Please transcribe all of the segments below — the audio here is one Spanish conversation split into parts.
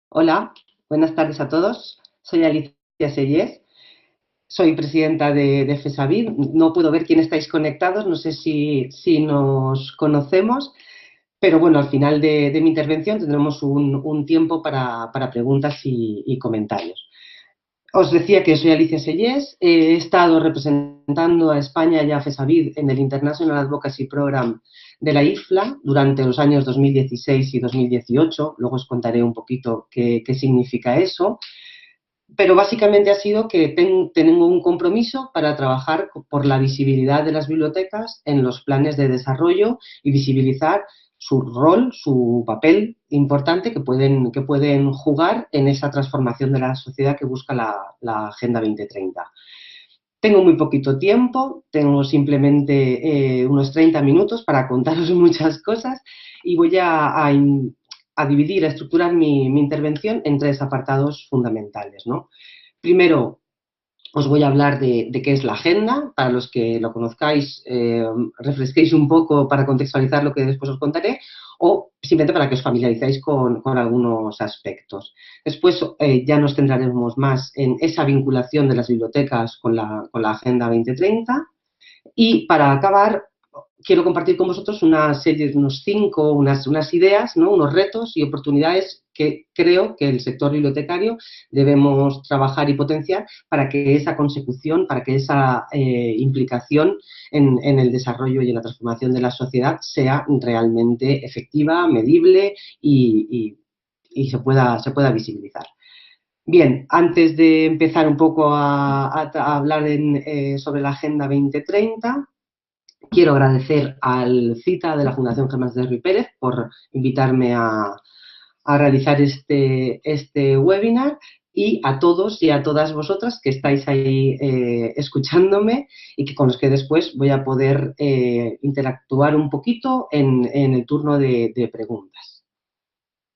Hola, buenas tardes a todos. Soy Alicia Sellés, soy presidenta de FESAVID. No puedo ver quién estáis conectados, no sé si nos conocemos, pero bueno, al final de mi intervención tendremos un tiempo para preguntas y comentarios. Os decía que soy Alicia Sellés, he estado representando a España y a FESAVID en el International Advocacy Program de la IFLA durante los años 2016 y 2018. Luego os contaré un poquito qué significa eso. Pero básicamente ha sido que tengo un compromiso para trabajar por la visibilidad de las bibliotecas en los planes de desarrollo y visibilizar su rol, su papel importante que pueden jugar en esa transformación de la sociedad que busca la Agenda 2030. Tengo muy poquito tiempo, tengo simplemente unos 30 minutos para contaros muchas cosas y voy a dividir, a estructurar mi intervención en tres apartados fundamentales, ¿no? Primero, os voy a hablar de qué es la agenda, para los que lo conozcáis, refresquéis un poco para contextualizar lo que después os contaré, o simplemente para que os familiarizáis con algunos aspectos. Después ya nos centraremos más en esa vinculación de las bibliotecas con la Agenda 2030 y para acabar, quiero compartir con vosotros una serie de unas ideas, ¿no? Unos retos y oportunidades que creo que el sector bibliotecario debemos trabajar y potenciar para que esa consecución, para que esa implicación en el desarrollo y en la transformación de la sociedad sea realmente efectiva, medible y se pueda visibilizar. Bien, antes de empezar un poco a hablar sobre la Agenda 2030, quiero agradecer al CITA de la Fundación Germán de Ruy Pérez por invitarme a realizar este webinar y a todos y a todas vosotras que estáis ahí escuchándome y con los que después voy a poder interactuar un poquito en el turno de preguntas.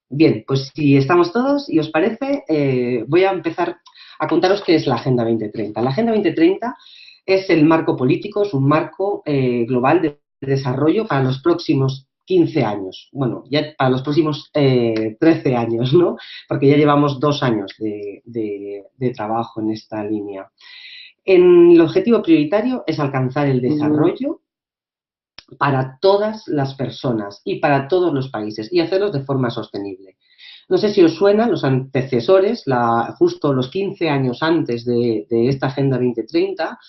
Bien, pues si estamos todos y os parece, voy a empezar a contaros qué es la Agenda 2030. La Agenda 2030 es el marco político, es un marco global de desarrollo para los próximos 15 años. Bueno, ya para los próximos 13 años, ¿no? Porque ya llevamos 2 años de trabajo en esta línea. El objetivo prioritario es alcanzar el desarrollo para todas las personas y para todos los países y hacerlos de forma sostenible. No sé si os suenan los antecesores, justo los 15 años antes de esta Agenda 2030,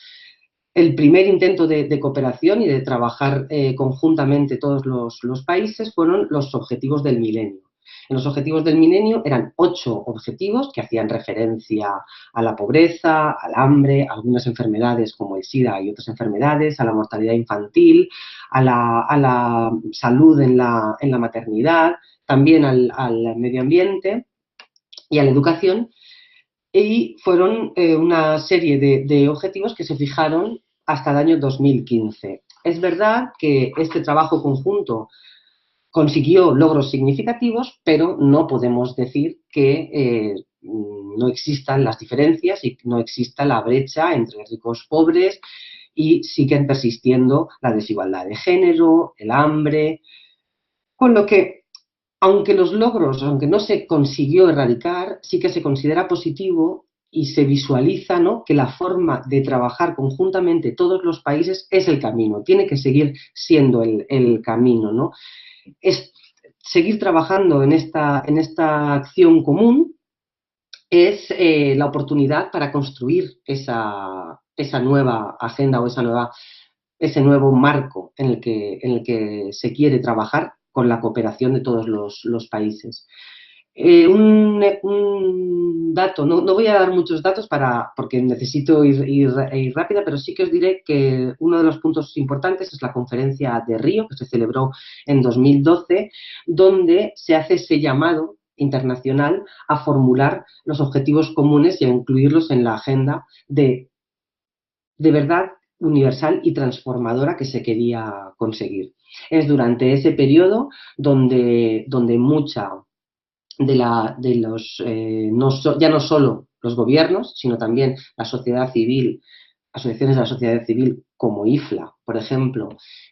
el primer intento de cooperación y de trabajar conjuntamente todos los países fueron los objetivos del milenio. En los objetivos del milenio eran 8 objetivos que hacían referencia a la pobreza, al hambre, a algunas enfermedades como el SIDA y otras enfermedades, a la mortalidad infantil, a la salud en la maternidad, también al medio ambiente y a la educación, y fueron una serie de objetivos que se fijaron hasta el año 2015. Es verdad que este trabajo conjunto consiguió logros significativos, pero no podemos decir que no existan las diferencias y no exista la brecha entre ricos y pobres, y siguen persistiendo la desigualdad de género, el hambre, con lo que aunque los logros, aunque no se consiguió erradicar, sí que se considera positivo y se visualiza, ¿no?, que la forma de trabajar conjuntamente todos los países es el camino, tiene que seguir siendo el camino, ¿no? Es seguir trabajando en esta acción común es la oportunidad para construir esa nueva agenda o ese nuevo marco en el que se quiere trabajar con la cooperación de todos los países. Un dato, no voy a dar muchos datos porque necesito ir rápida, pero sí que os diré que uno de los puntos importantes es la conferencia de Río, que se celebró en 2012, donde se hace ese llamado internacional a formular los objetivos comunes y a incluirlos en la agenda de verdad universal y transformadora que se quería conseguir. Es durante ese periodo donde mucha ya no solo los gobiernos, sino también la sociedad civil, asociaciones de la sociedad civil como IFLA, por ejemplo,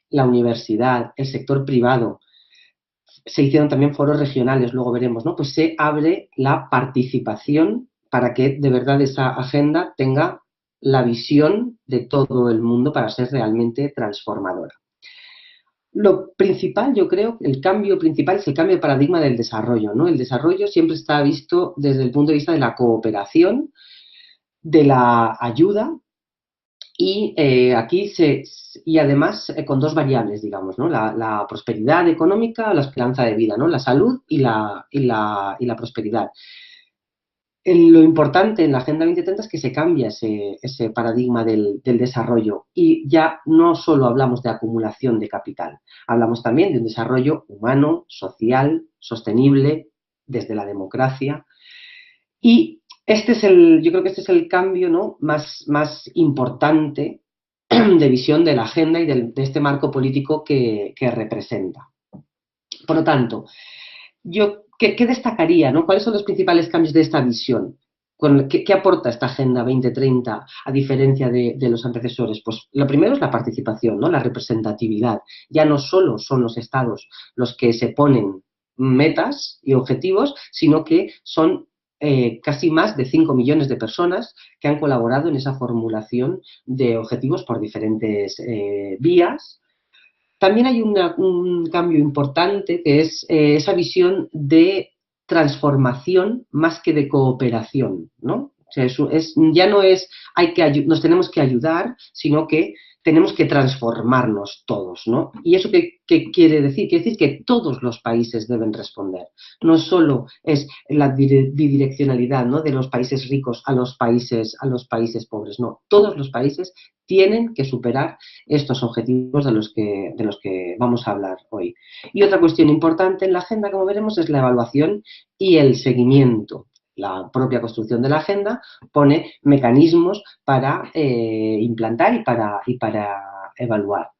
la universidad, el sector privado, se hicieron también foros regionales, luego veremos, ¿no? Pues se abre la participación para que de verdad esa agenda tenga la visión de todo el mundo para ser realmente transformadora. Lo principal, yo creo, el cambio principal es el cambio de paradigma del desarrollo, ¿no? El desarrollo siempre está visto desde el punto de vista de la cooperación, de la ayuda y y además con dos variables, digamos, ¿no? La prosperidad económica, la esperanza de vida, ¿no? La salud y la prosperidad. Lo importante en la Agenda 2030 es que se cambia ese paradigma del desarrollo y ya no solo hablamos de acumulación de capital, hablamos también de un desarrollo humano, social, sostenible, desde la democracia. Y yo creo que este es el cambio, ¿no?, más importante de visión de la agenda y de este marco político que representa. Por lo tanto, ¿qué destacaría, ¿no? ¿Cuáles son los principales cambios de esta visión? ¿Qué aporta esta Agenda 2030 a diferencia de los antecesores? Pues lo primero es la participación, ¿no? La representatividad. Ya no solo son los estados los que se ponen metas y objetivos, sino que son casi más de 5 millones de personas que han colaborado en esa formulación de objetivos por diferentes vías. También hay un cambio importante que es esa visión de transformación más que de cooperación, ¿no? O sea, ya no es nos tenemos que ayudar, sino que tenemos que transformarnos todos, ¿no? ¿Y eso qué quiere decir? Quiere decir que todos los países deben responder. No solo es la bidireccionalidad, ¿no?, de los países ricos a los países pobres, no. Todos los países tienen que superar estos objetivos de los que vamos a hablar hoy. Y otra cuestión importante en la agenda, como veremos, es la evaluación y el seguimiento. La propia construcción de la agenda pone mecanismos para implantar y para evaluar.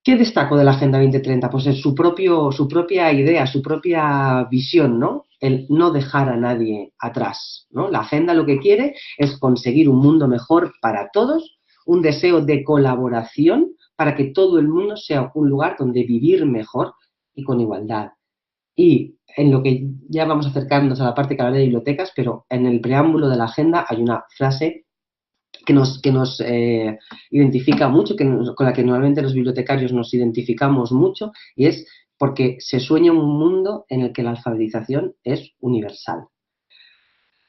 ¿Qué destaco de la Agenda 2030? Pues es su propia idea, su propia visión, ¿no? El no dejar a nadie atrás, ¿no? La agenda lo que quiere es conseguir un mundo mejor para todos, un deseo de colaboración para que todo el mundo sea un lugar donde vivir mejor y con igualdad. Y en lo que ya vamos acercándonos a la parte que habla de bibliotecas, pero en el preámbulo de la agenda hay una frase que nos identifica mucho, con la que normalmente los bibliotecarios nos identificamos mucho, y es porque se sueña un mundo en el que la alfabetización es universal.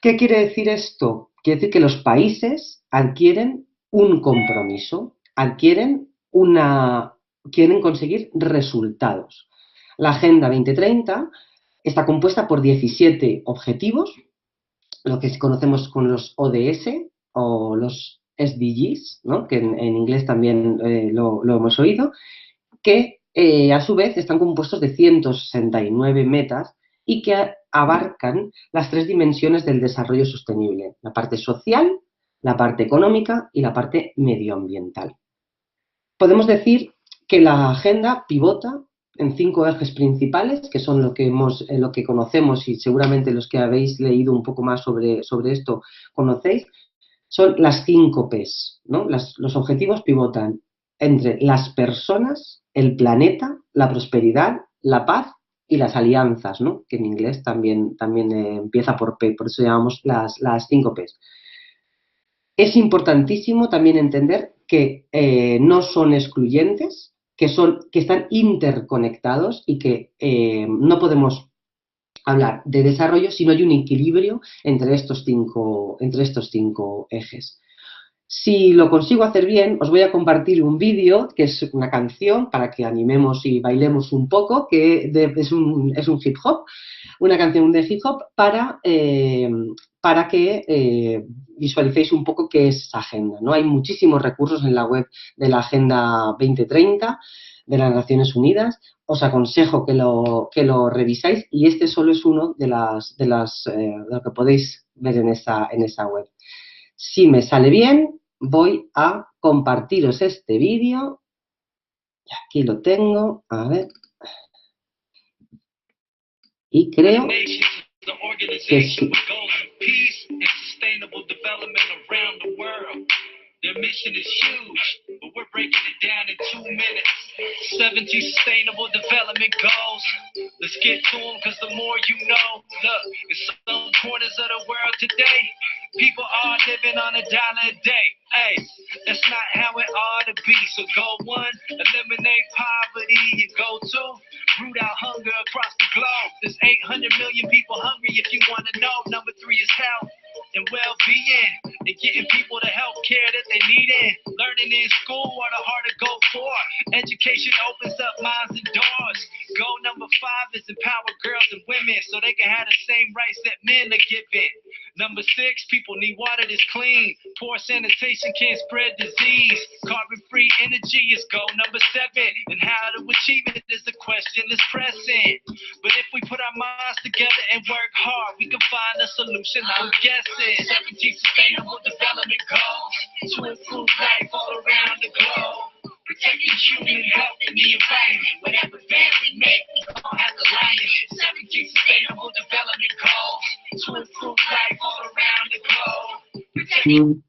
¿Qué quiere decir esto? Quiere decir que los países adquieren un compromiso, quieren conseguir resultados. La Agenda 2030 está compuesta por 17 objetivos, lo que conocemos con los ODS o los SDGs, ¿no?, que en inglés también lo hemos oído, que a su vez están compuestos de 169 metas y que abarcan las tres dimensiones del desarrollo sostenible: la parte social, la parte económica y la parte medioambiental. Podemos decir que la agenda pivota en 5 ejes principales, que son lo que conocemos, y seguramente los que habéis leído un poco más sobre esto conocéis. Son las 5 Ps, ¿no? Los objetivos pivotan entre las personas, el planeta, la prosperidad, la paz y las alianzas, ¿no?, que en inglés también empieza por P, por eso llamamos las 5 Ps. Es importantísimo también entender que no son excluyentes, que están interconectados y que no podemos hablar de desarrollo si no hay un equilibrio entre estos 5 ejes. Si lo consigo hacer bien, os voy a compartir un vídeo, que es una canción para que animemos y bailemos un poco, que es un hip hop, una canción de hip hop para que visualicéis un poco qué es esa agenda, ¿no? Hay muchísimos recursos en la web de la Agenda 2030 de las Naciones Unidas. Os aconsejo que lo revisáis, y este solo es uno de lo que podéis ver en esa web. Si me sale bien, voy a compartiros este vídeo. Y aquí lo tengo, a ver. Y creo que sí. Their mission is huge, but we're breaking it down in 2 minutes. 17 Sustainable Development Goals. Let's get to them, because the more you know. Look, in some corners of the world today, people are living on $1 a day. Hey, that's not how it ought to be. So goal 1, eliminate poverty. And goal 2, root out hunger across the globe. There's 800 million people hungry, if you want to know. Number 3 is health and well-being, and getting people the health care that they need in. Learning in school are the hard to go for. Education opens up minds and doors. Goal number 5 is empower girls and women so they can have the same rights that men are given. Number 6, people need water that's clean. Poor sanitation can spread disease. Carbon-free energy is goal number 7. And how to achieve it is a question that's pressing. But if we put our minds together and work hard, we can find a solution, I'm guessing. 17 Sustainable Development Goals to improve life all around the globe. Protecting human health and the environment. Whatever bed we make, we gon' have to line it. 17 Sustainable Development Goals to improve life all around the globe. Protecting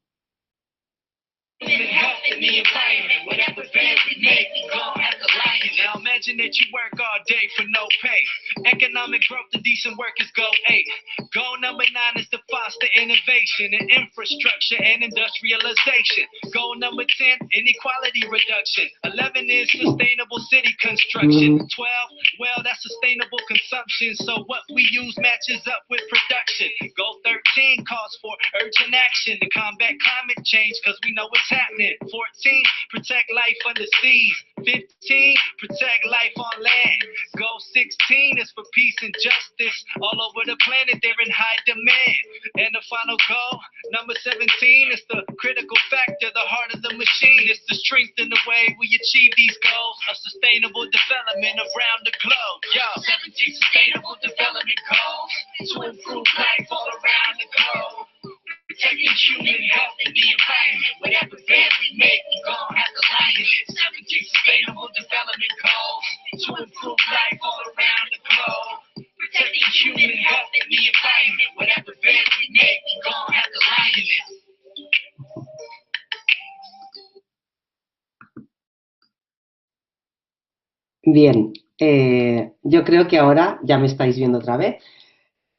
human health and the environment. Whatever bed we make, we gon' have to line it. Now imagine that you work all day for no pay. Economic growth and decent work is goal 8. Goal number 9 is to foster innovation and infrastructure and industrialization. Goal number 10, inequality reduction. 11 is sustainable city construction. 12, well, that's sustainable consumption. So what we use matches up with production. Goal 13 calls for urgent action to combat climate change, because we know what's happening. 14, protect life under seas. 15, protect life on land. Goal 16 is for peace and justice. All over the planet, they're in high demand. And the final goal, number 17, is the critical factor, the heart of the machine. It's the strength in the way we achieve these goals of sustainable development around the globe. Yo, 17 Sustainable Development Goals to improve life all around the globe. Protecting human health and the environment. Whatever bed we make, we gon' have to line it. 17 Sustainable Development Goals to improve life all around the globe. Protecting human health and the environment. Whatever bed we make, we gon' have to line it. Bien, yo creo que ahora ya me estáis viendo otra vez.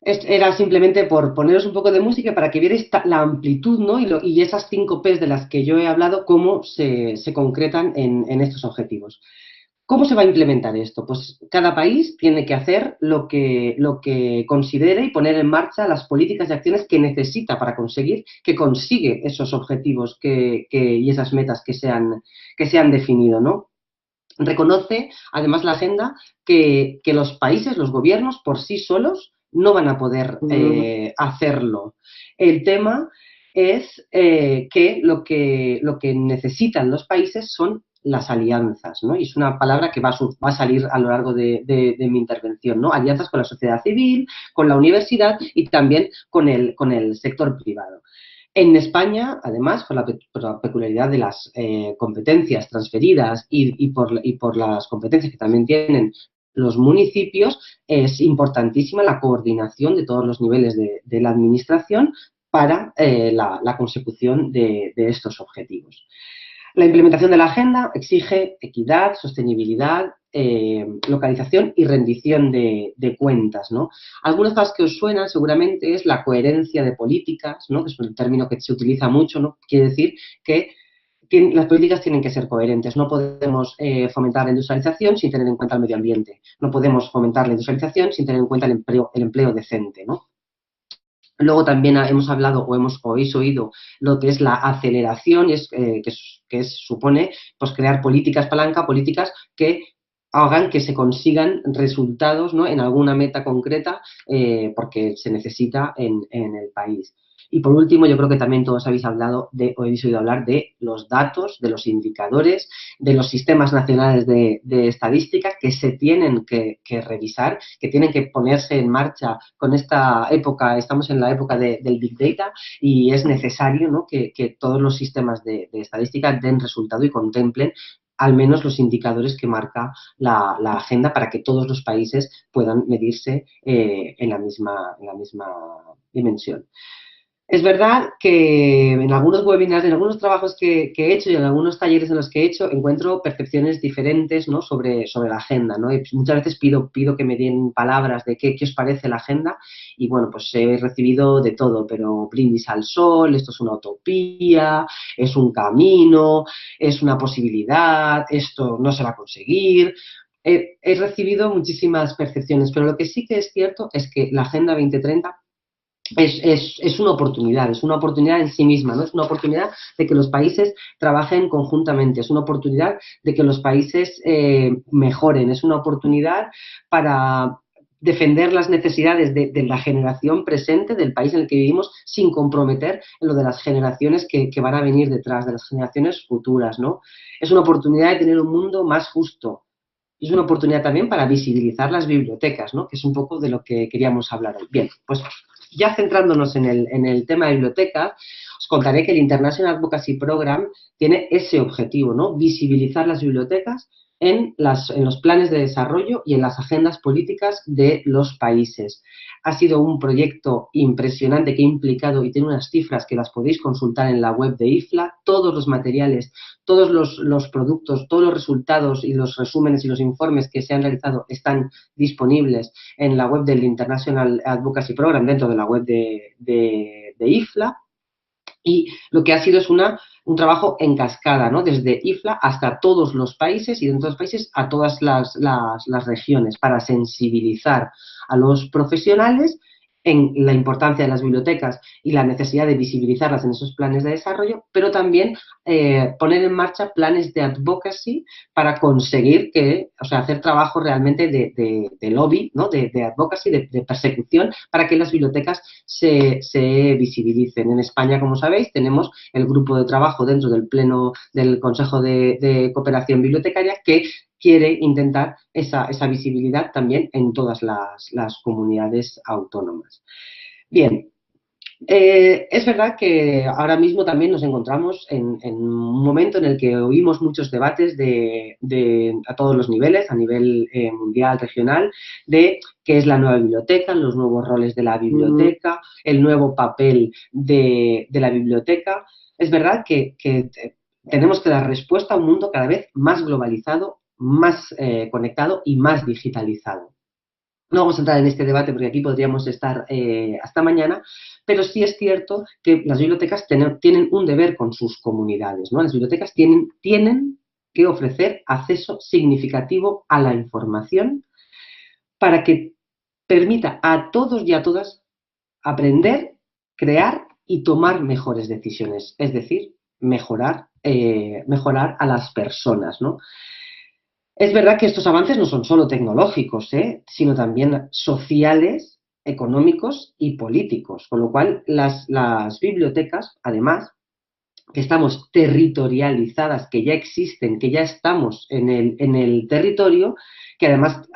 Era simplemente por poneros un poco de música para que vierais la amplitud, ¿no? Y esas 5 P's de las que yo he hablado, cómo se concretan en estos objetivos. ¿Cómo se va a implementar esto? Pues cada país tiene que hacer lo que considere y poner en marcha las políticas y acciones que necesita para conseguir que consigue esos objetivos y esas metas que se han definido, ¿no? Reconoce, además, la agenda que los países, los gobiernos, por sí solos, no van a poder hacerlo. El tema es que lo que necesitan los países son las alianzas, ¿no? Y es una palabra que va a salir a lo largo de mi intervención, ¿no? Alianzas con la sociedad civil, con la universidad y también con el sector privado. En España, además, por la peculiaridad de las competencias transferidas y por las competencias que también tienen los municipios, es importantísima la coordinación de todos los niveles de la administración para la consecución de estos objetivos. La implementación de la agenda exige equidad, sostenibilidad, localización y rendición de cuentas, ¿no? Algunas cosas que os suenan seguramente es la coherencia de políticas, ¿no? Que es un término que se utiliza mucho, ¿no? Quiere decir que las políticas tienen que ser coherentes. No podemos fomentar la industrialización sin tener en cuenta el medio ambiente. No podemos fomentar la industrialización sin tener en cuenta el empleo decente, ¿no? Luego también hemos hablado o habéis oído lo que es la aceleración, y supone pues, crear políticas palanca, políticas que hagan que se consigan resultados, ¿no? En alguna meta concreta porque se necesita en el país. Y por último, yo creo que también todos habéis oído hablar de los datos, de los indicadores, de los sistemas nacionales de estadística que se tienen que revisar, que tienen que ponerse en marcha con esta época. Estamos en la época del Big Data y es necesario, ¿no? que todos los sistemas de estadística den resultado y contemplen al menos los indicadores que marca la agenda para que todos los países puedan medirse en la misma dimensión. Es verdad que en algunos webinars, en algunos trabajos que he hecho y en algunos talleres en los que he hecho, encuentro percepciones diferentes, ¿no?, sobre la agenda, ¿no? Y muchas veces pido que me den palabras de qué os parece la agenda y, bueno, pues he recibido de todo, pero brindis al sol, esto es una utopía, es un camino, es una posibilidad, esto no se va a conseguir. He recibido muchísimas percepciones, pero lo que sí que es cierto es que la Agenda 2030 es una oportunidad en sí misma, ¿no? Es una oportunidad de que los países trabajen conjuntamente, es una oportunidad de que los países mejoren, es una oportunidad para defender las necesidades de la generación presente, del país en el que vivimos, sin comprometer en lo de las generaciones que van a venir detrás, de las generaciones futuras, ¿no? Es una oportunidad de tener un mundo más justo. Es una oportunidad también para visibilizar las bibliotecas, ¿no?, que es un poco de lo que queríamos hablar hoy. Bien, pues ya centrándonos en el tema de bibliotecas, os contaré que el International Advocacy Program tiene ese objetivo, ¿no?, visibilizar las bibliotecas en los planes de desarrollo y en las agendas políticas de los países. Ha sido un proyecto impresionante que ha implicado, y tiene unas cifras que las podéis consultar en la web de IFLA, todos los materiales, todos los productos, todos los resultados y los resúmenes y los informes que se han realizado están disponibles en la web del International Advocacy Program, dentro de la web de IFLA. Y lo que ha sido es un trabajo en cascada, ¿no?, desde IFLA hasta todos los países y dentro de los países a todas las regiones, para sensibilizar a los profesionales en la importancia de las bibliotecas y la necesidad de visibilizarlas en esos planes de desarrollo, pero también poner en marcha planes de advocacy para conseguir hacer trabajo realmente de lobby, ¿no?, de advocacy, de persecución, para que las bibliotecas se visibilicen. En España, como sabéis, tenemos el grupo de trabajo dentro del Pleno del Consejo de Cooperación Bibliotecaria que quiere intentar esa visibilidad también en todas las comunidades autónomas. Bien, es verdad que ahora mismo también nos encontramos en un momento en el que oímos muchos debates a todos los niveles, a nivel mundial, regional, de qué es la nueva biblioteca, los nuevos roles de la biblioteca, el nuevo papel de la biblioteca. Es verdad que tenemos que dar respuesta a un mundo cada vez más globalizado, más conectado y más digitalizado. No vamos a entrar en este debate porque aquí podríamos estar hasta mañana, pero sí es cierto que las bibliotecas tienen un deber con sus comunidades, ¿no? Las bibliotecas tienen que ofrecer acceso significativo a la información para que permita a todos y a todas aprender, crear y tomar mejores decisiones, es decir, mejorar a las personas, ¿no? Es verdad que estos avances no son solo tecnológicos, sino también sociales, económicos y políticos, con lo cual las bibliotecas, además, que estamos territorializadas, que ya existen, que ya estamos en el territorio, que además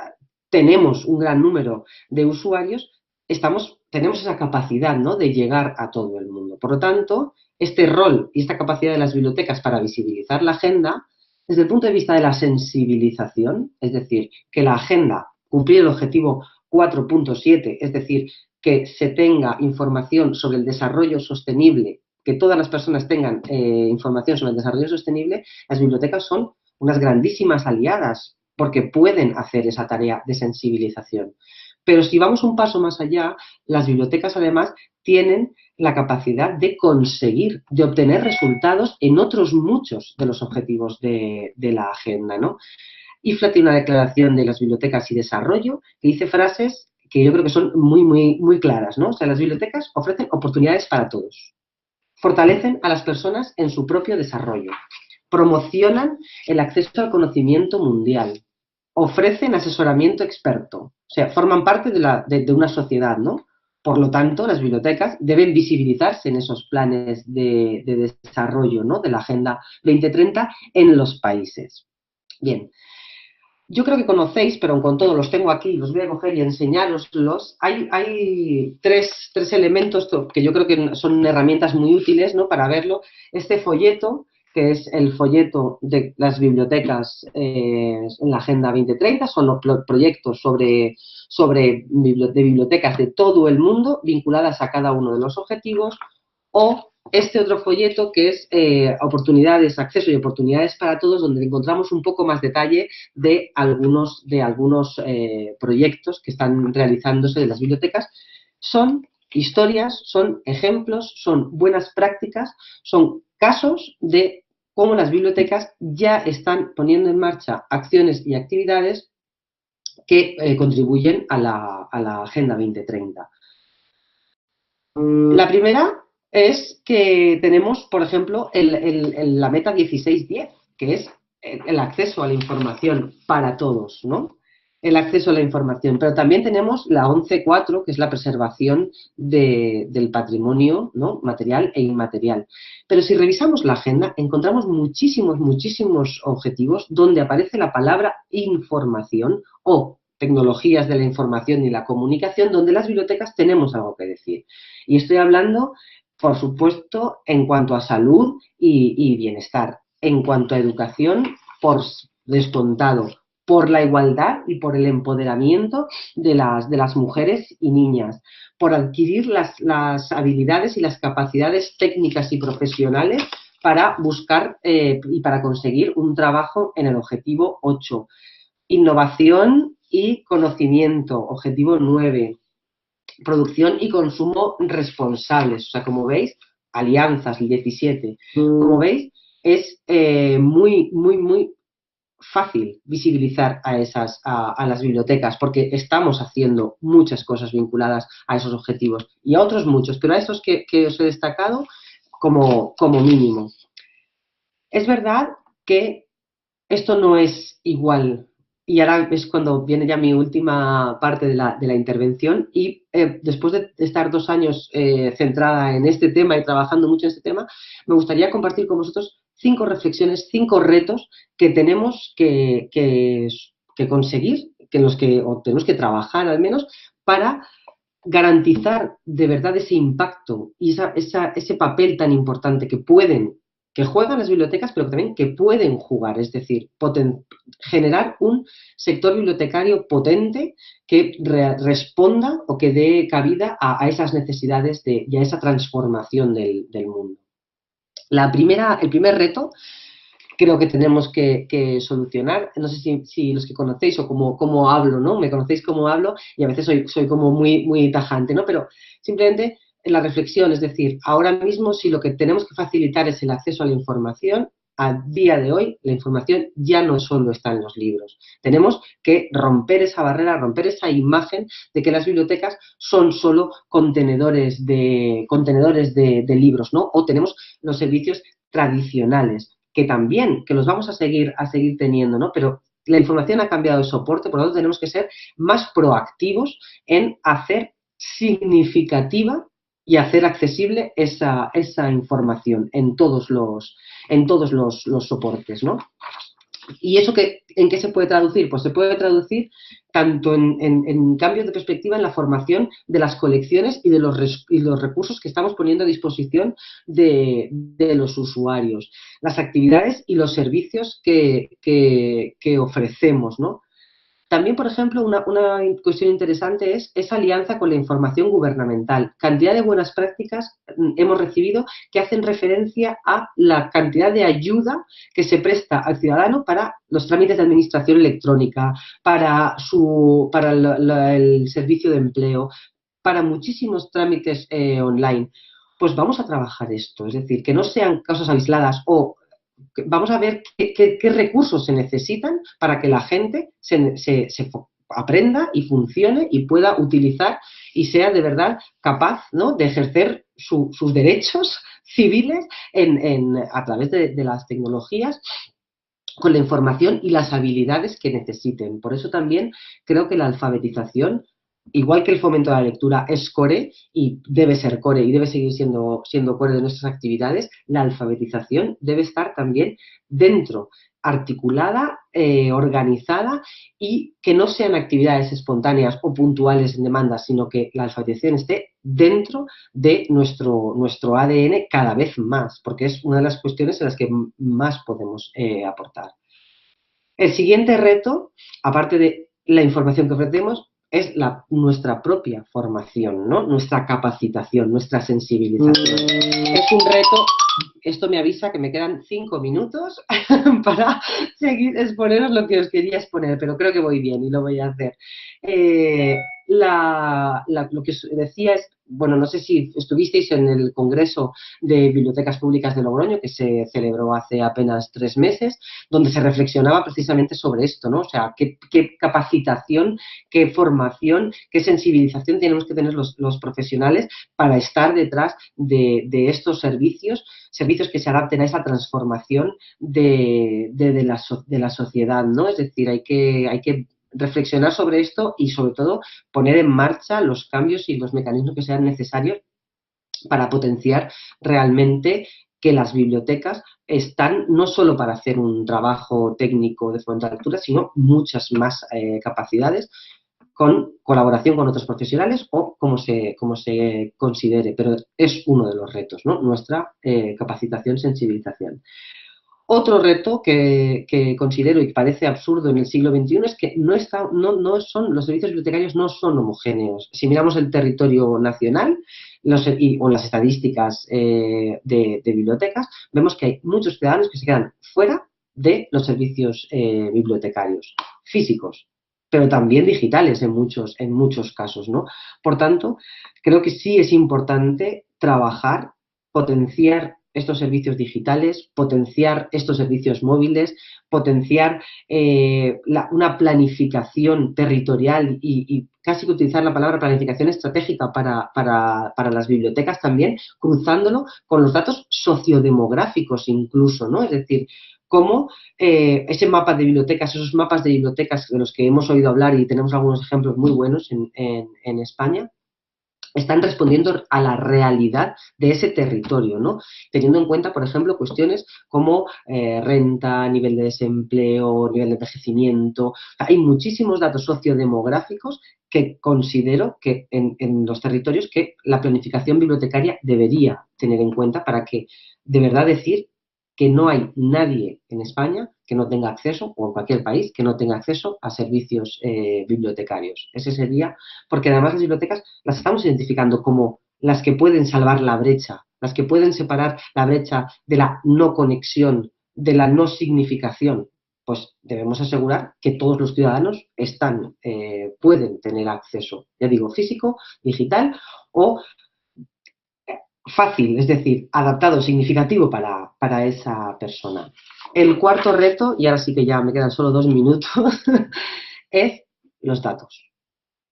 tenemos un gran número de usuarios, tenemos esa capacidad, ¿no?, de llegar a todo el mundo. Por lo tanto, este rol y esta capacidad de las bibliotecas para visibilizar la agenda, desde el punto de vista de la sensibilización, es decir, que la agenda, cumplir el objetivo 4.7, es decir, que se tenga información sobre el desarrollo sostenible, que todas las personas tengan información sobre el desarrollo sostenible, las bibliotecas son unas grandísimas aliadas porque pueden hacer esa tarea de sensibilización. Pero si vamos un paso más allá, las bibliotecas además tienen la capacidad de conseguir, de obtener resultados en otros muchos de los objetivos de la agenda, ¿no? IFLA tiene una declaración de las bibliotecas y desarrollo que dice frases que yo creo que son muy, muy, muy claras, ¿no? O sea, las bibliotecas ofrecen oportunidades para todos, fortalecen a las personas en su propio desarrollo, promocionan el acceso al conocimiento mundial, ofrecen asesoramiento experto, o sea, forman parte de una sociedad, ¿no? Por lo tanto, las bibliotecas deben visibilizarse en esos planes de desarrollo, ¿no?, de la Agenda 2030 en los países. Bien, yo creo que conocéis, pero con todo los tengo aquí, los voy a coger y enseñároslos. Hay tres elementos que yo creo que son herramientas muy útiles, ¿no?, para verlo. Este folleto, que es el folleto de las bibliotecas en la Agenda 2030, son los proyectos de bibliotecas de todo el mundo vinculadas a cada uno de los objetivos. o este otro folleto que es oportunidades, acceso y oportunidades para todos, donde encontramos un poco más detalle de algunos proyectos que están realizándose de las bibliotecas. Son historias, son ejemplos, son buenas prácticas, son casos de cómo las bibliotecas ya están poniendo en marcha acciones y actividades que contribuyen a la Agenda 2030. La primera es que tenemos, por ejemplo, la meta 1610, que es el acceso a la información para todos, ¿no? El acceso a la información. Pero también tenemos la 11.4, que es la preservación del patrimonio, ¿no?, material e inmaterial. Pero si revisamos la agenda, encontramos muchísimos objetivos donde aparece la palabra información o tecnologías de la información y la comunicación, donde las bibliotecas tenemos algo que decir. Y estoy hablando, por supuesto, en cuanto a salud y bienestar, en cuanto a educación, por descontado, por la igualdad y por el empoderamiento de las mujeres y niñas, por adquirir las habilidades y las capacidades técnicas y profesionales para buscar y para conseguir un trabajo en el objetivo 8. Innovación y conocimiento, objetivo 9. Producción y consumo responsables. O sea, como veis, alianzas, el 17. Como veis, es muy fácil visibilizar a las bibliotecas, porque estamos haciendo muchas cosas vinculadas a esos objetivos y a otros muchos, pero a esos que os he destacado como mínimo. Es verdad que esto no es igual. Y ahora es cuando viene ya mi última parte de la intervención y después de estar 2 años centrada en este tema y trabajando mucho en este tema, me gustaría compartir con vosotros 5 reflexiones, 5 retos que tenemos que conseguir, o tenemos que trabajar al menos para garantizar de verdad ese impacto y ese papel tan importante que juegan las bibliotecas, pero también que pueden jugar, es decir, generar un sector bibliotecario potente que responda o que dé cabida a esas necesidades y a esa transformación del mundo. El primer reto creo que tenemos que solucionar, no sé si los que conocéis o cómo hablo, ¿no? Me conocéis cómo hablo y a veces soy como muy tajante, ¿no? Pero simplemente la reflexión, es decir, ahora mismo si lo que tenemos que facilitar es el acceso a la información, a día de hoy la información ya no solo está en los libros. Tenemos que romper esa barrera, romper esa imagen de que las bibliotecas son solo contenedores de libros, ¿no? O tenemos los servicios tradicionales, que también, que los vamos a seguir teniendo, ¿no? Pero la información ha cambiado de soporte, por lo tanto tenemos que ser más proactivos en hacer significativa y hacer accesible esa información en todos los soportes, ¿no? ¿Y eso en qué se puede traducir? Pues se puede traducir tanto en cambios de perspectiva en la formación de las colecciones y de los recursos que estamos poniendo a disposición de los usuarios, las actividades y los servicios que ofrecemos, ¿no? También, por ejemplo, una cuestión interesante es esa alianza con la información gubernamental. Cantidad de buenas prácticas hemos recibido que hacen referencia a la cantidad de ayuda que se presta al ciudadano para los trámites de administración electrónica, para el servicio de empleo, para muchísimos trámites online. Pues vamos a trabajar esto, es decir, que no sean cosas aisladas o vamos a ver qué recursos se necesitan para que la gente se aprenda y funcione y pueda utilizar y sea de verdad capaz, ¿no?, de ejercer sus derechos civiles a través de las tecnologías, con la información y las habilidades que necesiten. Por eso también creo que la alfabetización, igual que el fomento de la lectura, es core y debe ser core y debe seguir siendo core de nuestras actividades, la alfabetización debe estar también dentro, articulada, organizada y que no sean actividades espontáneas o puntuales en demanda, sino que la alfabetización esté dentro de nuestro ADN cada vez más, porque es una de las cuestiones en las que más podemos aportar. El siguiente reto, aparte de la información que ofrecemos, es nuestra propia formación, ¿no? Nuestra capacitación, nuestra sensibilización. Es un reto. Esto me avisa que me quedan 5 minutos para seguir exponeros lo que os quería exponer, pero creo que voy bien y lo voy a hacer. Lo que os decía es, bueno, no sé si estuvisteis en el Congreso de Bibliotecas Públicas de Logroño, que se celebró hace apenas 3 meses, donde se reflexionaba precisamente sobre esto, ¿no? O sea, qué capacitación, qué formación, qué sensibilización tenemos que tener los profesionales para estar detrás de estos servicios que se adapten a esa transformación de la sociedad, ¿no? Es decir, hay que reflexionar sobre esto y, sobre todo, poner en marcha los cambios y los mecanismos que sean necesarios para potenciar realmente que las bibliotecas están no solo para hacer un trabajo técnico de fomento de la lectura, sino muchas más capacidades con colaboración con otros profesionales o como se considere, pero es uno de los retos, ¿no? Nuestra capacitación, sensibilización. Otro reto que considero y parece absurdo en el siglo XXI es que los servicios bibliotecarios no son homogéneos. Si miramos el territorio nacional o las estadísticas de bibliotecas, vemos que hay muchos ciudadanos que se quedan fuera de los servicios bibliotecarios físicos, pero también digitales en muchos casos, ¿no? Por tanto, creo que sí es importante trabajar, potenciar estos servicios digitales, potenciar estos servicios móviles, potenciar una planificación territorial y casi que utilizar la palabra planificación estratégica para las bibliotecas también, cruzándolo con los datos sociodemográficos incluso, ¿no? Es decir, cómo ese mapa de bibliotecas, esos mapas de bibliotecas de los que hemos oído hablar y tenemos algunos ejemplos muy buenos en España, están respondiendo a la realidad de ese territorio, ¿no? Teniendo en cuenta, por ejemplo, cuestiones como renta, nivel de desempleo, nivel de envejecimiento. Hay muchísimos datos sociodemográficos que considero que en los territorios que la planificación bibliotecaria debería tener en cuenta para que de verdad decir que no hay nadie en España que no tenga acceso, o en cualquier país, que no tenga acceso a servicios bibliotecarios. Ese sería, porque además las bibliotecas las estamos identificando como las que pueden salvar la brecha, las que pueden separar la brecha de la no conexión, de la no significación. Pues debemos asegurar que todos los ciudadanos pueden tener acceso, ya digo, físico, digital o fácil, es decir, adaptado, significativo para esa persona. El cuarto reto, y ahora sí que ya me quedan solo 2 minutos, es los datos.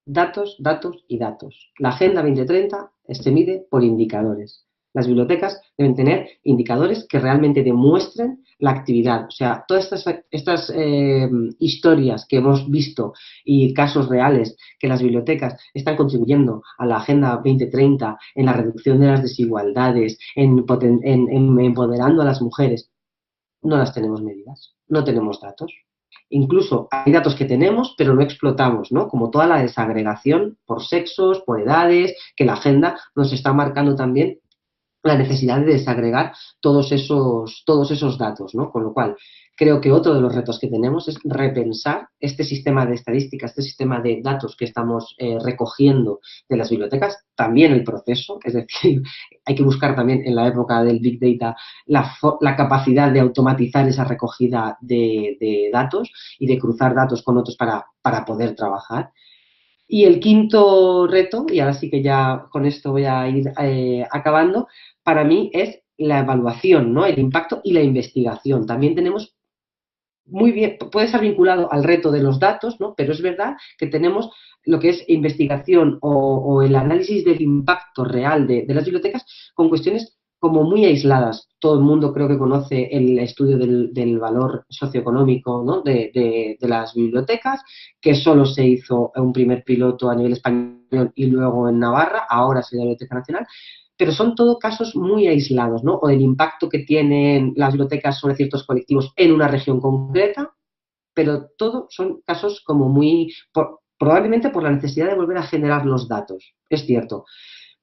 Datos, datos y datos. La Agenda 2030 se mide por indicadores. Las bibliotecas deben tener indicadores que realmente demuestren la actividad. O sea, todas estas historias que hemos visto y casos reales que las bibliotecas están contribuyendo a la Agenda 2030 en la reducción de las desigualdades, en empoderando a las mujeres, no las tenemos medidas, no tenemos datos. Incluso hay datos que tenemos, pero no explotamos, ¿no? Como toda la desagregación por sexos, por edades, que la agenda nos está marcando también la necesidad de desagregar todos esos datos, ¿no? Con lo cual, creo que otro de los retos que tenemos es repensar este sistema de estadísticas, este sistema de datos que estamos recogiendo de las bibliotecas, también el proceso, es decir, hay que buscar también en la época del Big Data la capacidad de automatizar esa recogida de datos y de cruzar datos con otros para poder trabajar. Y el quinto reto, y ahora sí que ya con esto voy a ir acabando, para mí es la evaluación, ¿no? El impacto y la investigación. También tenemos muy bien, puede estar vinculado al reto de los datos, ¿no? Pero es verdad que tenemos lo que es investigación o el análisis del impacto real de las bibliotecas con cuestiones como muy aisladas. Todo el mundo creo que conoce el estudio del valor socioeconómico, ¿no? de las bibliotecas, que solo se hizo un primer piloto a nivel español y luego en Navarra, ahora es la Biblioteca Nacional, pero son todo casos muy aislados, ¿no? O del impacto que tienen las bibliotecas sobre ciertos colectivos en una región concreta, pero todo son casos como probablemente por la necesidad de volver a generar los datos, es cierto.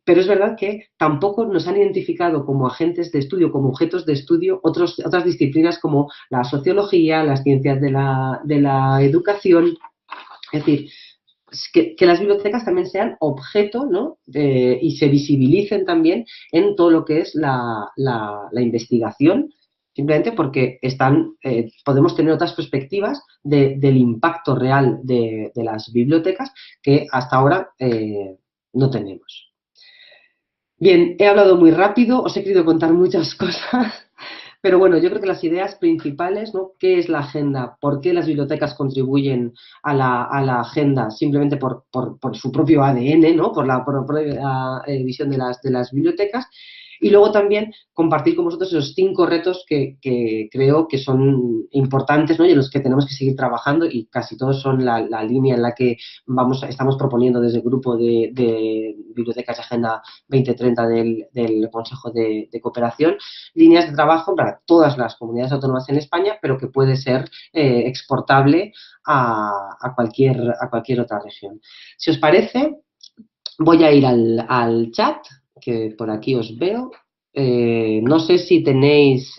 Pero es verdad que tampoco nos han identificado como agentes de estudio, como objetos de estudio, otras disciplinas como la sociología, las ciencias de la educación. Es decir, que las bibliotecas también sean objeto, ¿no? Y se visibilicen también en todo lo que es la investigación, simplemente porque podemos tener otras perspectivas del impacto real de las bibliotecas que hasta ahora no tenemos. Bien, he hablado muy rápido, os he querido contar muchas cosas, pero bueno, yo creo que las ideas principales, ¿no? ¿Qué es la agenda? ¿Por qué las bibliotecas contribuyen a la agenda? Simplemente por su propio ADN, ¿no? Por la visión de las bibliotecas. Y luego también compartir con vosotros esos 5 retos que creo que son importantes, ¿no? Y en los que tenemos que seguir trabajando, y casi todos son la línea en la que estamos proponiendo desde el grupo de Bibliotecas de Agenda 2030 del Consejo de Cooperación, líneas de trabajo para todas las comunidades autónomas en España, pero que puede ser exportable a cualquier otra región. Si os parece, voy a ir al chat, que por aquí os veo. No sé si tenéis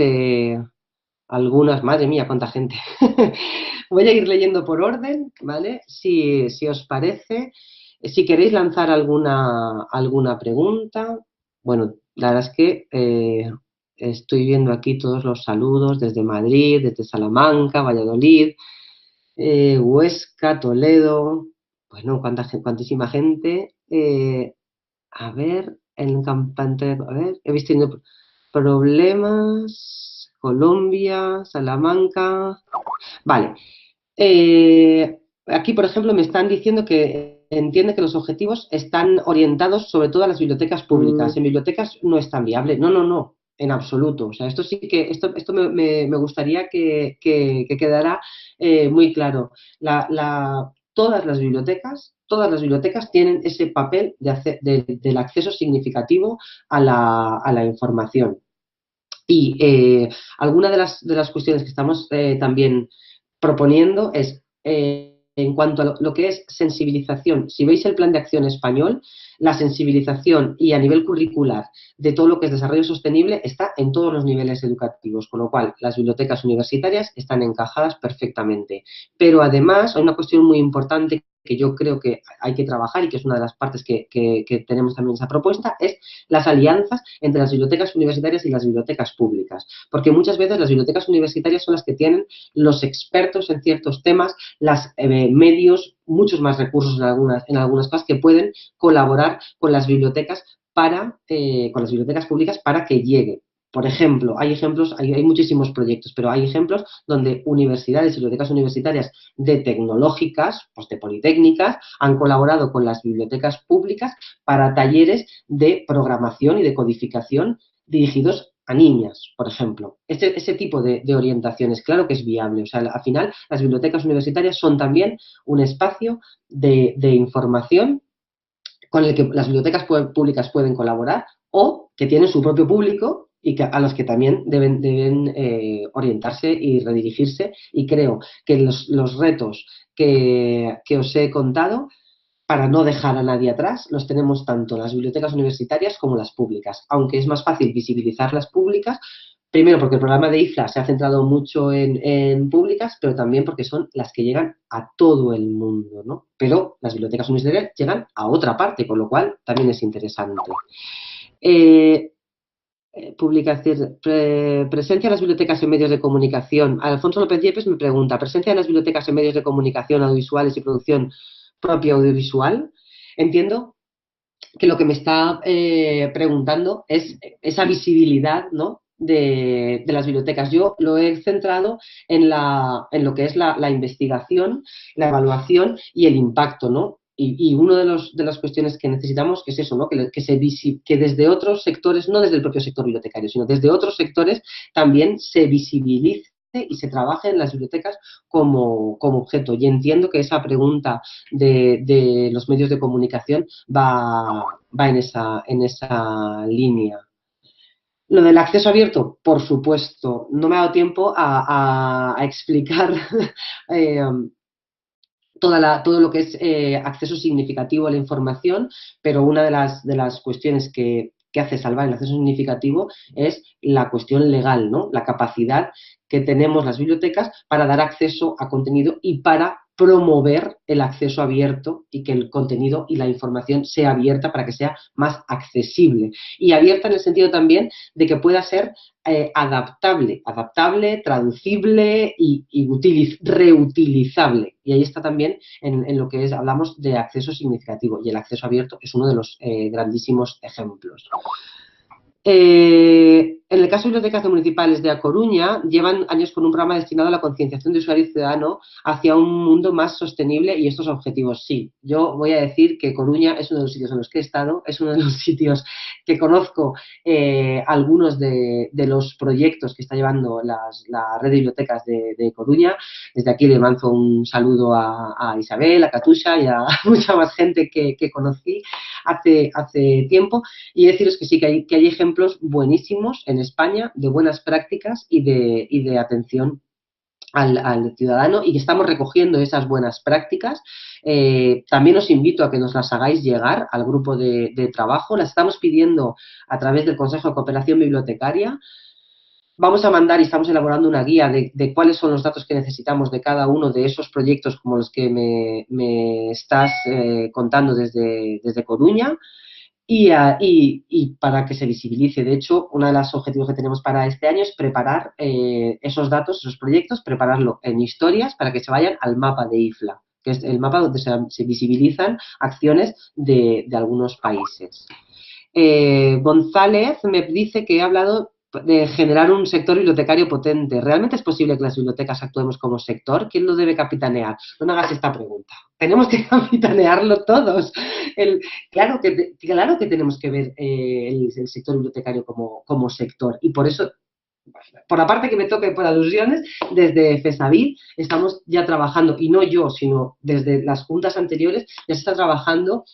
algunas, madre mía, cuánta gente. Voy a ir leyendo por orden, ¿vale? Si os parece, si queréis lanzar alguna pregunta. Bueno, la verdad es que estoy viendo aquí todos los saludos desde Madrid, desde Salamanca, Valladolid, Huesca, Toledo. Bueno, cuantísima gente. A ver, en campante, a ver, he visto problemas, Colombia, Salamanca. Vale. Aquí, por ejemplo, me están diciendo que entiende que los objetivos están orientados sobre todo a las bibliotecas públicas. En bibliotecas no es tan viable. No, no, no, en absoluto. O sea, esto sí que, esto me gustaría que quedara muy claro. Todas las bibliotecas tienen ese papel del acceso significativo a la información. Y alguna de las cuestiones que estamos también proponiendo es, en cuanto a lo que es sensibilización, si veis el plan de acción español, la sensibilización y a nivel curricular de todo lo que es desarrollo sostenible está en todos los niveles educativos, con lo cual las bibliotecas universitarias están encajadas perfectamente. Pero además hay una cuestión muy importante que yo creo que hay que trabajar y que es una de las partes que tenemos también esa propuesta, es las alianzas entre las bibliotecas universitarias y las bibliotecas públicas. Porque muchas veces las bibliotecas universitarias son las que tienen los expertos en ciertos temas, los medios, muchos más recursos en algunas cosas que pueden colaborar con las bibliotecas públicas para que llegue. Por ejemplo, hay muchísimos proyectos, pero hay ejemplos donde universidades y bibliotecas universitarias de tecnológicas, pues de politécnicas, han colaborado con las bibliotecas públicas para talleres de programación y de codificación dirigidos a niñas, por ejemplo. Ese tipo de orientaciones, claro que es viable. O sea, al final, las bibliotecas universitarias son también un espacio de información con el que las bibliotecas públicas pueden colaborar o que tienen su propio público y a los que también deben orientarse y redirigirse. Y creo que los retos que os he contado, para no dejar a nadie atrás, los tenemos tanto las bibliotecas universitarias como las públicas, aunque es más fácil visibilizar las públicas, primero porque el programa de IFLA se ha centrado mucho en públicas, pero también porque son las que llegan a todo el mundo, ¿no? Pero las bibliotecas universitarias llegan a otra parte, con lo cual también es interesante. Presencia de las bibliotecas en medios de comunicación. Alfonso López Yepes me pregunta, ¿presencia de las bibliotecas en medios de comunicación audiovisuales y producción propia audiovisual? Entiendo que lo que me está preguntando es esa visibilidad, ¿no?, de las bibliotecas. Yo lo he centrado en lo que es la investigación, la evaluación y el impacto, ¿no? Y una de las cuestiones que necesitamos es eso, ¿no?, que desde otros sectores, no desde el propio sector bibliotecario, sino desde otros sectores, también se visibilice y se trabaje en las bibliotecas como objeto. Y entiendo que esa pregunta de los medios de comunicación va en esa línea. Lo del acceso abierto, por supuesto, no me ha dado tiempo a explicar todo lo que es acceso significativo a la información, pero una de las cuestiones que hace salvar el acceso significativo es la cuestión legal, ¿no? La capacidad que tenemos las bibliotecas para dar acceso a contenido y para promover el acceso abierto y que el contenido y la información sea abierta para que sea más accesible. Y abierta en el sentido también de que pueda ser adaptable, traducible y reutilizable. Y ahí está también en lo que hablamos de acceso significativo, y el acceso abierto es uno de los grandísimos ejemplos. En el caso de bibliotecas municipales de A Coruña, llevan años con un programa destinado a la concienciación de usuario y ciudadano hacia un mundo más sostenible y estos objetivos. Sí, yo voy a decir que Coruña es uno de los sitios en los que he estado, es uno de los sitios que conozco algunos de los proyectos que está llevando la red de bibliotecas de Coruña. Desde aquí le mando un saludo a Isabel, a Katusha y a mucha más gente que conocí hace tiempo, y deciros que sí, que hay ejemplos buenísimos en España de buenas prácticas y de atención al ciudadano, y que estamos recogiendo esas buenas prácticas. También os invito a que nos las hagáis llegar al grupo de trabajo. Las estamos pidiendo a través del Consejo de Cooperación Bibliotecaria. Vamos a mandar y estamos elaborando una guía de cuáles son los datos que necesitamos de cada uno de esos proyectos, como los que me estás contando desde Coruña, y para que se visibilice. De hecho, uno de los objetivos que tenemos para este año es preparar esos datos, esos proyectos, prepararlo en historias para que se vayan al mapa de IFLA, que es el mapa donde se visibilizan acciones de algunos países. González me dice que he hablado de generar un sector bibliotecario potente. ¿Realmente es posible que las bibliotecas actuemos como sector? ¿Quién lo debe capitanear? No me hagas esta pregunta. Tenemos que capitanearlo todos. Claro que tenemos que ver el sector bibliotecario como sector, y por eso, por la parte que me toque por alusiones, desde FESAVID estamos ya trabajando, y no yo, sino desde las juntas anteriores, ya se está trabajando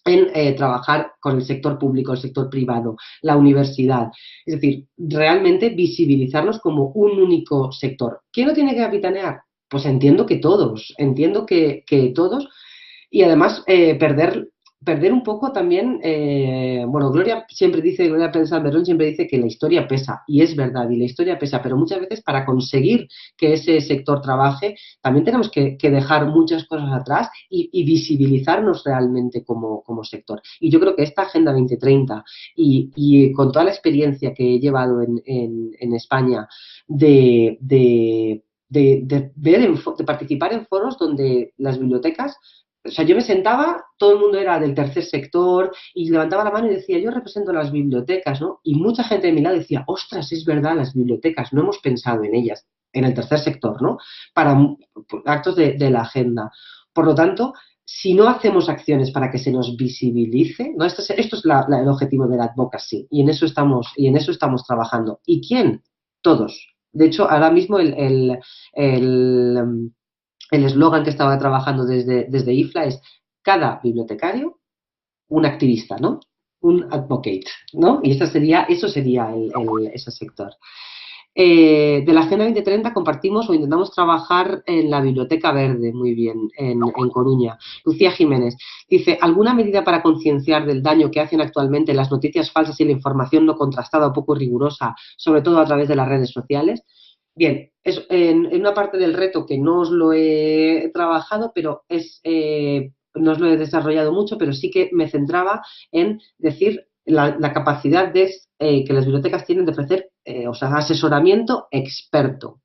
en trabajar con el sector público, el sector privado, la universidad. Es decir, realmente visibilizarnos como un único sector. ¿Quién lo tiene que capitanear? Pues entiendo que todos, y además perder un poco también, bueno, Gloria Pérez Berrón siempre dice que la historia pesa, y es verdad, y la historia pesa, pero muchas veces para conseguir que ese sector trabaje, también tenemos que dejar muchas cosas atrás y visibilizarnos realmente como sector. Y yo creo que esta Agenda 2030 y con toda la experiencia que he llevado en España de participar en foros donde las bibliotecas, o sea, yo me sentaba, todo el mundo era del tercer sector, y levantaba la mano y decía, yo represento las bibliotecas, ¿no? Y mucha gente de mi lado decía, ostras, es verdad, las bibliotecas, no hemos pensado en ellas, en el tercer sector, ¿no? Para actos de la agenda. Por lo tanto, si no hacemos acciones para que se nos visibilice, ¿no? Esto es el objetivo de la advocacy, y en eso estamos trabajando. ¿Y quién? Todos. De hecho, ahora mismo el eslogan que estaba trabajando desde IFLA es: cada bibliotecario, un activista, ¿no? Un advocate, ¿no? Y eso sería ese sector. De la Agenda 2030 compartimos o intentamos trabajar en la Biblioteca Verde, muy bien, en Coruña. Lucía Jiménez dice, ¿alguna medida para concienciar del daño que hacen actualmente las noticias falsas y la información no contrastada o poco rigurosa, sobre todo a través de las redes sociales? Bien, es en una parte del reto que no os lo he trabajado, pero no os lo he desarrollado mucho, pero sí que me centraba en decir la capacidad que las bibliotecas tienen de ofrecer asesoramiento experto.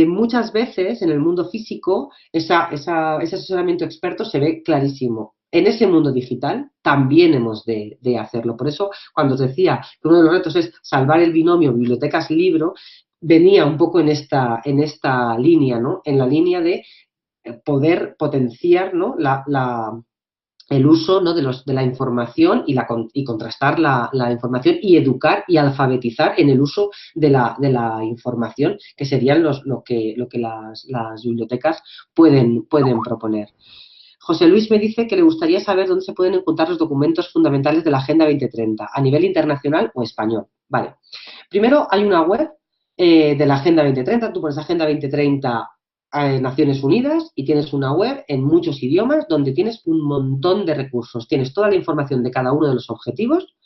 Muchas veces en el mundo físico ese asesoramiento experto se ve clarísimo. En ese mundo digital también hemos de hacerlo. Por eso, cuando os decía que uno de los retos es salvar el binomio bibliotecas-libro, venía un poco en esta línea, ¿no? En la línea de poder potenciar, ¿no? El uso, ¿no? de la información y contrastar la información, y educar y alfabetizar en el uso de la información, que serían lo que las bibliotecas pueden proponer. José Luis me dice que le gustaría saber dónde se pueden encontrar los documentos fundamentales de la Agenda 2030, a nivel internacional o español. Vale. Primero, hay una web de la Agenda 2030, tú pones Agenda 2030 Naciones Unidas y tienes una web en muchos idiomas donde tienes un montón de recursos. Tienes toda la información de cada uno de los objetivos,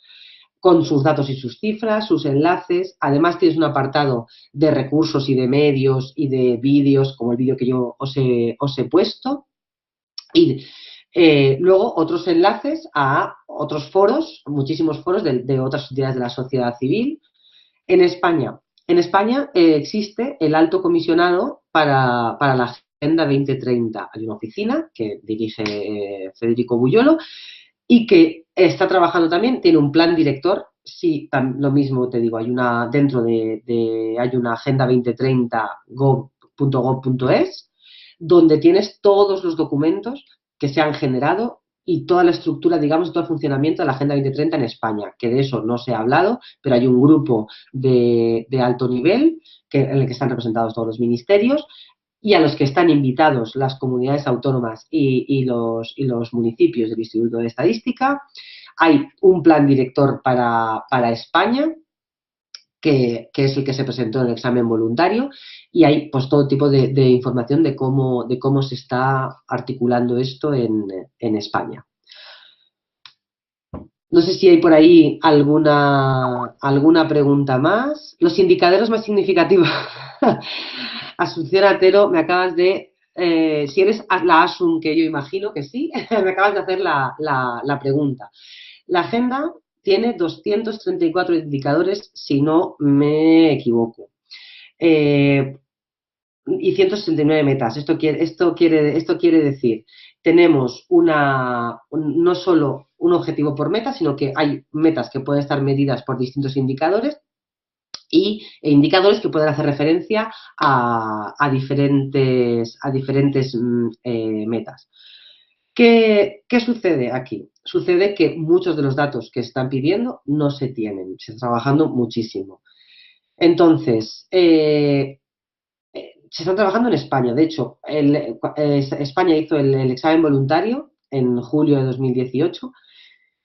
con sus datos y sus cifras, sus enlaces. Además tienes un apartado de recursos y de medios y de vídeos, como el vídeo que yo os he puesto. Y luego otros enlaces a otros foros, muchísimos foros de otras entidades de la sociedad civil. En España existe el Alto Comisionado para la Agenda 2030. Hay una oficina que dirige Federico Buyolo y que está trabajando también, tiene un plan director. Sí, lo mismo te digo, hay una dentro hay una Agenda 2030 gov.gov.es, donde tienes todos los documentos que se han generado y toda la estructura, digamos, todo el funcionamiento de la Agenda 2030 en España, que de eso no se ha hablado, pero hay un grupo de alto nivel en el que están representados todos los ministerios y a los que están invitados las comunidades autónomas y los municipios del Instituto de Estadística. Hay un plan director para España, que es el que se presentó en el examen voluntario, y hay pues todo tipo de información de cómo se está articulando esto en España. No sé si hay por ahí alguna pregunta más. Los indicadores más significativos. Asunción Atero, me acabas de... si eres la Asun, que yo imagino que sí, me acabas de hacer la pregunta. La agenda tiene 234 indicadores, si no me equivoco. Y 169 metas. Esto quiere decir, tenemos no solo un objetivo por meta, sino que hay metas que pueden estar medidas por distintos indicadores e indicadores que pueden hacer referencia a diferentes metas. ¿Qué sucede aquí? Sucede que muchos de los datos que están pidiendo no se tienen, se está trabajando muchísimo. Entonces, se están trabajando en España. De hecho, España hizo el examen voluntario en julio de 2018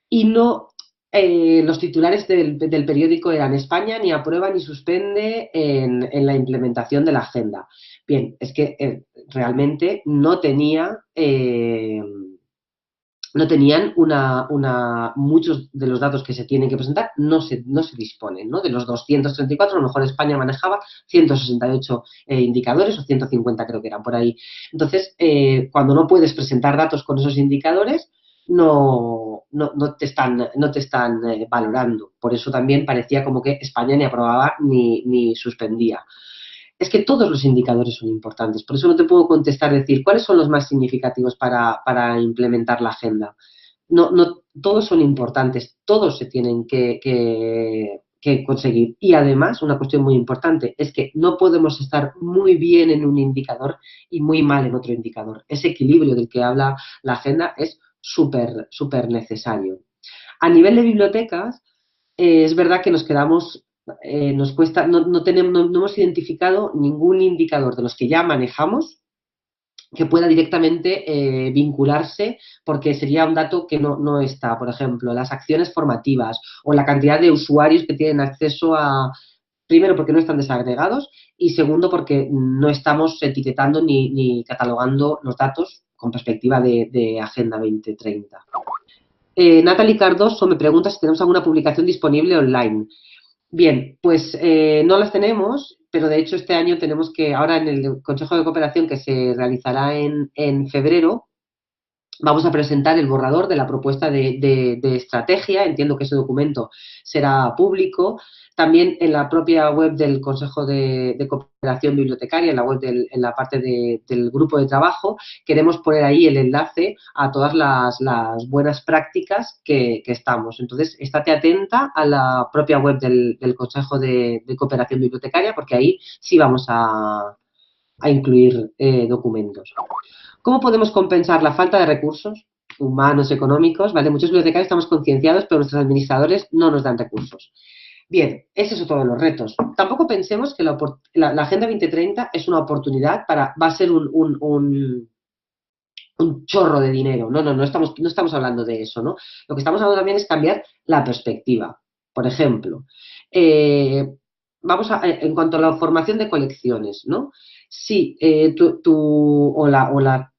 y no los titulares del periódico eran España ni aprueba ni suspende en la implementación de la agenda. Bien, es que realmente no tenían muchos de los datos que se tienen que presentar no se disponen, ¿no? De los 234, a lo mejor España manejaba 168 indicadores o 150 creo que eran por ahí. Entonces, cuando no puedes presentar datos con esos indicadores, no te están valorando. Por eso también parecía como que España ni aprobaba ni suspendía. Es que todos los indicadores son importantes, por eso no te puedo contestar, decir, ¿cuáles son los más significativos para implementar la agenda? No, todos son importantes, todos se tienen que conseguir. Y además, una cuestión muy importante, es que no podemos estar muy bien en un indicador y muy mal en otro indicador. Ese equilibrio del que habla la agenda es súper necesario. A nivel de bibliotecas, es verdad que nos quedamos... nos cuesta, no hemos identificado ningún indicador de los que ya manejamos que pueda directamente vincularse, porque sería un dato que no está. Por ejemplo, las acciones formativas o la cantidad de usuarios que tienen acceso a... Primero, porque no están desagregados y segundo, porque no estamos etiquetando ni catalogando los datos con perspectiva de Agenda 2030. Natalie Cardoso me pregunta si tenemos alguna publicación disponible online. Bien, pues no las tenemos, pero de hecho este año tenemos que, ahora en el Consejo de Cooperación que se realizará en febrero, vamos a presentar el borrador de la propuesta de estrategia. Entiendo que ese documento será público. También en la propia web del Consejo de Cooperación Bibliotecaria, en la web en la parte del grupo de trabajo, queremos poner ahí el enlace a todas las buenas prácticas que estamos. Entonces, estate atenta a la propia web del Consejo de Cooperación Bibliotecaria, porque ahí sí vamos a incluir documentos. ¿Cómo podemos compensar la falta de recursos humanos, económicos? ¿Vale? Muchos bibliotecarios estamos concienciados, pero nuestros administradores no nos dan recursos. Bien, ese es otro de los retos. Tampoco pensemos que la Agenda 2030 es una oportunidad va a ser un chorro de dinero. No estamos hablando de eso, ¿no? Lo que estamos hablando también es cambiar la perspectiva. Por ejemplo, en cuanto a la formación de colecciones, ¿no? Si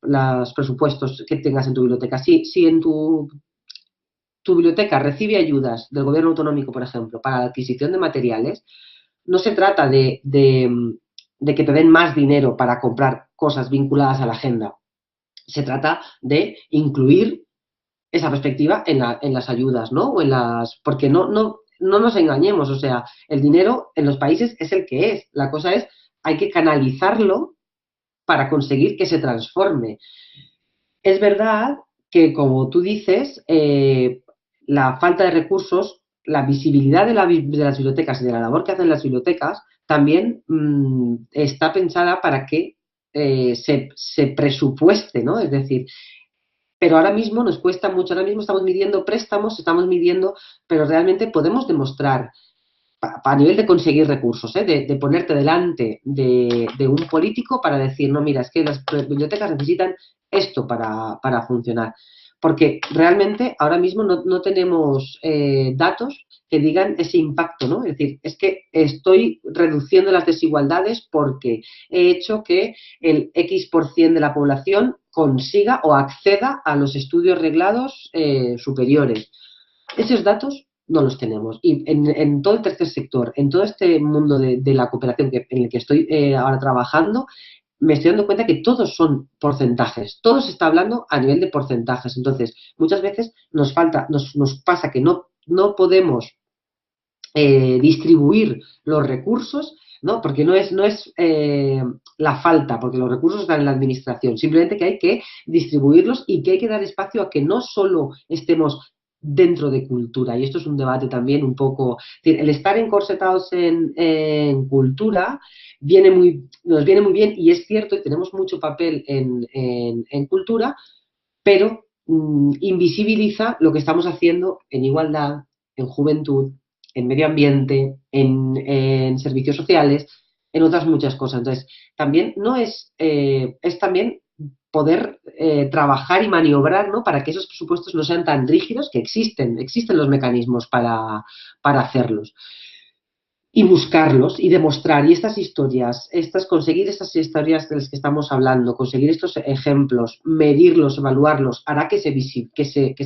los presupuestos que tengas en tu biblioteca, si en tu tu biblioteca recibe ayudas del gobierno autonómico, por ejemplo, para la adquisición de materiales, no se trata de que te den más dinero para comprar cosas vinculadas a la agenda. Se trata de incluir esa perspectiva en las ayudas, ¿no? Porque no nos engañemos, o sea, el dinero en los países es el que es. La cosa es, hay que canalizarlo para conseguir que se transforme. Es verdad que, como tú dices, la falta de recursos, la visibilidad de las bibliotecas y de la labor que hacen las bibliotecas también está pensada para que se presupueste, ¿no? Es decir, pero ahora mismo nos cuesta mucho, ahora mismo estamos midiendo préstamos, estamos midiendo, pero realmente podemos demostrar a nivel de conseguir recursos, de ponerte delante de un político para decir, no, mira, es que las bibliotecas necesitan esto para funcionar. Porque realmente ahora mismo no tenemos datos que digan ese impacto, ¿no? Es decir, es que estoy reduciendo las desigualdades porque he hecho que el X% de la población consiga o acceda a los estudios reglados superiores. Esos datos no los tenemos. Y en todo el tercer sector, en todo este mundo de la cooperación en el que estoy ahora trabajando, me estoy dando cuenta que todos son porcentajes, todo se está hablando a nivel de porcentajes. Entonces, muchas veces nos pasa que no podemos distribuir los recursos, ¿no? Porque no es la falta, porque los recursos están en la administración, simplemente que hay que distribuirlos y que hay que dar espacio a que no solo estemos dentro de cultura, y esto es un debate también un poco, el estar encorsetados en cultura nos viene muy bien, y es cierto, y tenemos mucho papel en cultura, pero invisibiliza lo que estamos haciendo en igualdad, en juventud, en medio ambiente, en servicios sociales, en otras muchas cosas. Entonces, también no es también poder trabajar y maniobrar, ¿no? Para que esos presupuestos no sean tan rígidos, que existen los mecanismos para hacerlos. Y buscarlos y demostrar, y estas historias, conseguir estas historias de las que estamos hablando, conseguir estos ejemplos, medirlos, evaluarlos, hará que se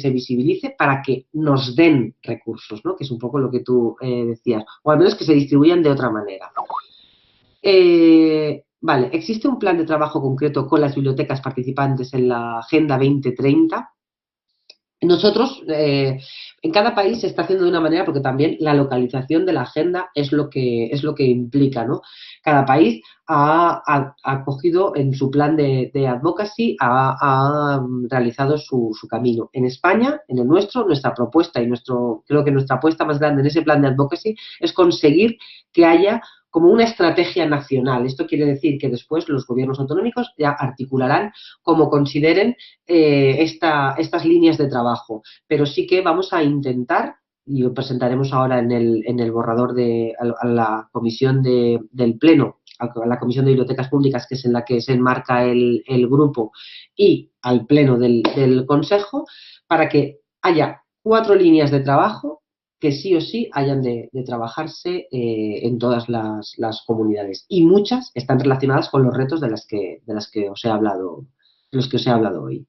visibilice para que nos den recursos, ¿no? Que es un poco lo que tú decías, o al menos que se distribuyan de otra manera. Vale, ¿existe un plan de trabajo concreto con las bibliotecas participantes en la Agenda 2030? Nosotros, en cada país se está haciendo de una manera, porque también la localización de la agenda es lo que implica, ¿no? Cada país ha cogido en su plan de advocacy, ha realizado su camino. En España, en el nuestra propuesta y creo que nuestra apuesta más grande en ese plan de advocacy es conseguir que haya como una estrategia nacional. Esto quiere decir que después los gobiernos autonómicos ya articularán como consideren estas líneas de trabajo. Pero sí que vamos a intentar, y lo presentaremos ahora en el borrador a la comisión del Pleno, a la Comisión de Bibliotecas Públicas, que es en la que se enmarca el grupo, y al Pleno del Consejo, para que haya 4 líneas de trabajo que sí o sí hayan de trabajarse en todas las comunidades. Y muchas están relacionadas con los retos de los que os he hablado hoy.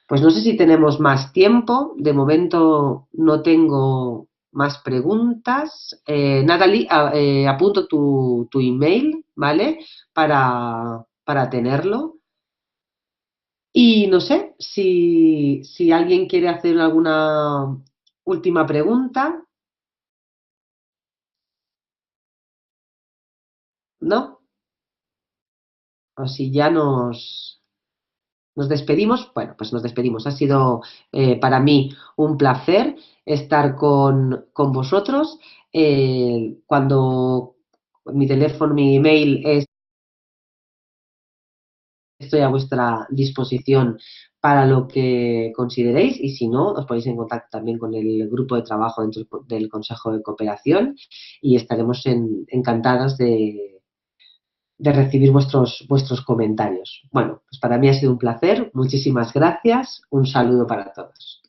Pues no sé si tenemos más tiempo. De momento no tengo más preguntas. Natalie, apunto tu email, ¿vale? Para tenerlo. Y no sé si alguien quiere hacer alguna última pregunta, ¿no? O si ya nos despedimos. Bueno, pues nos despedimos. Ha sido para mí un placer estar con vosotros. Cuando mi teléfono, mi email estoy a vuestra disposición para lo que consideréis, y si no, os ponéis en contacto también con el grupo de trabajo dentro del Consejo de Cooperación, y estaremos encantadas de recibir vuestros comentarios. Bueno, pues para mí ha sido un placer. Muchísimas gracias. Un saludo para todos.